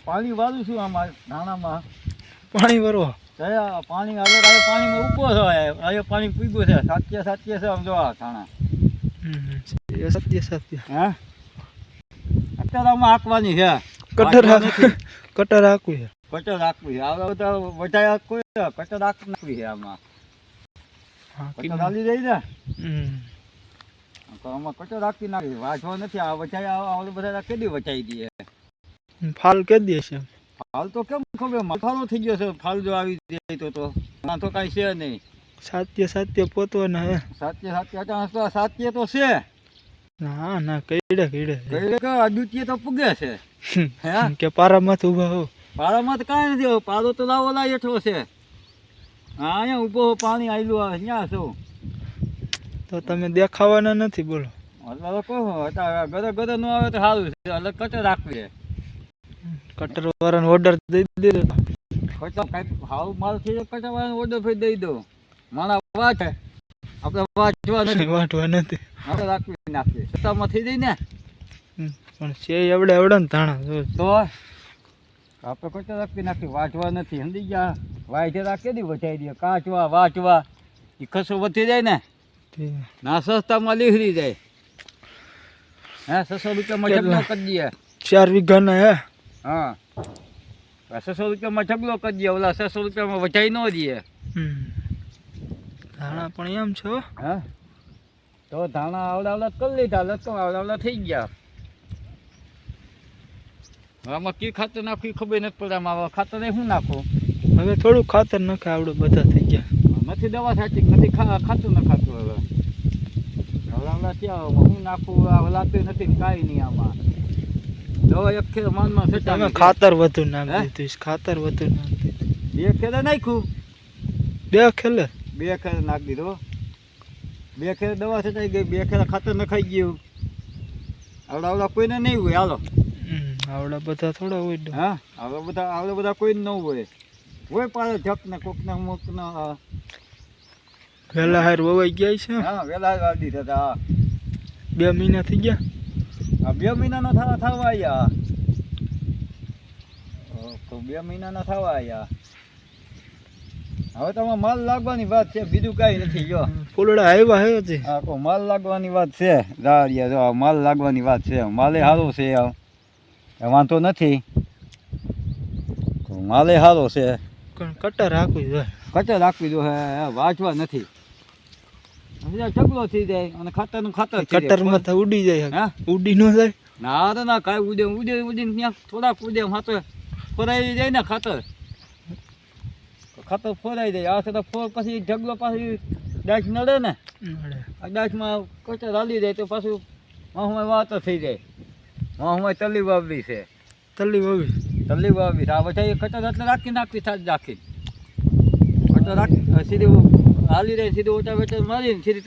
પાણી વાળું છું આમાં ધાણામાં. પાણી ભરવા કયા પાણી આગળ આવે પાણીમાં ઊભો છે હવે પાણી પીગું છે સાચે છે આમ જો આ ધાણા. સત્ય સત્ય હા અત્યારે આમાં હાંકવાની છે. કટર કટર હાકું છે. કટર હાંકવી છે હવે તો વધારે કોઈ કટર નાખવી છે આમાં. કટર હાલી રહી ને તો આમાં કટર હાંકી નાખી વાંચવા નથી આ વચાઈ ઓલું બધા કેદી વચાઈ દઈએ. ફાલ કે દે છે ફાલ તો કેમ ખબર મથાળો થઈ ગયો છે ફાલ જો આવી જાય તો વાંધો કાંઈ છે નહીં. સાત્ય સાત્ય પોતવાના હે સાત્ય સાત્ય તો છે. ના ના કઈડે કઈડે અદ્વિતીય તો પૂગે છે. હે કે પારામાં ઉભા હો પારામાં તો કાંઈ નથી પારો તો લાવો લાય હેઠો છે. હા અહીંયા ઊભો પાણી આવેલું આવે ત્યાં છું તો તમે દેખાવાના નથી બોલો. એટલે કહું ગદર ગદર ન આવે તો સારું છે એટલે કટર રાખવી છે. કટર વાળાનો ઓર્ડર દઈ દીધો. કટર કાંઈ હાવ માલ થઈ જાય કટર વાળાનો ઓર્ડર ફરી દઈ દો. મારા વાત આપણે વાંચવા નથી વાંચવા નથી આપણે રાખવી નાખીએ સત્તામાં થઈ જાય ને પણ છે એવડે એવડે ને ધાણા તો આપણે કટર રાખવી નાખી વાંચવા નથી સમજી ગયા. વાંચે રાખી દી વચાઈ દે કાચવા વાંચવા એ ખસો વધી જાય ને ના સસ્તામાં લીહરી જાય. હે 600 રૂપિયામાં ઢગલો કરી દઈએ 4 વીઘાના હે. હા 600 રૂપિયામાં ઢગલો કરી દઈએ ઓલા 600 રૂપિયામાં વચાઈ ન દઈએ. ધાણા પણ એમ છો હા તો ધાણા આવડા કરી લીધા લટકો આવડા થઈ ગયા. આમાં કી ખાતર નાખવી ખબર નથી પડે આમાં ખાતર શું નાખવું. હવે થોડું ખાતર નાખે આવડું બધા થઈ ગયા નથી દવા સાચી નથી ખાતું નખાતું હવે આવડા ત્યાં હું નાખું લાગતું નથી કાંઈ નહીં આમાં દવા એક ખેર માનમાં તમે ખાતર વધુ નાખી દીધું ખાતર વધુ નાખી દીધું. 2 ખેરે નાખ્યું 2 ખેલે 2 ખેરે નાખી દીધો 2 ખેરે દવા છટાઈ ગઈ 2 ખેરે ખાતર નખાઈ ગયું. આવડા કોઈને નહીં હોય હાલો આવડા બધા થોડા હોય. હા આવડા બધા કોઈ ન હોય પાડે જક ને કોક ને મુક ને વેલા હાર વવાઈ ગયા છે. હા વેલા વાવી દીધા હતા 2 મહિના થઈ ગયા. આ 2 મહિનાના થવા આવ્યા. 2 મહિનાના થવા આવ્યા. હવે તમારે માલ લાગવાની વાત છે બીજું કાંઈ નથી. જો ફૂલડા આવ્યા હે છે. હા કો માલ લાગવાની વાત છે દાળિયા જો માલ લાગવાની વાત છે. માલે સારો છે વાંધો નથી માલે સારો છે. કટર રાખવી જોઈએ કટર રાખવી જો હે વાંચવા નથી ચકલો થઈ જાય અને ખાતરનું ખાતર કટરમાં તો ઉડી જાય. હા ઉડી ન જાય ના તો ના કાંઈ ઉડીને ત્યાં થોડાક ઉડે હાથે ફોરાઈ જાય ને ખાતર ફોરાઈ જાય આ તો ફોર પછી ઢગલો પાછી ડાચ નડે ને આ ડાચમાં કચર હાલી જાય તો પાછું વાહમાં વાતો થઈ જાય. વાહમાં તલી વાવવી છે તલ્લી વાવી છે આ બધા કચર એટલે નાખવી થાય રાખી કચર સીધી હાલી રહે સીધું ઓટા વેટર મારીને સીધી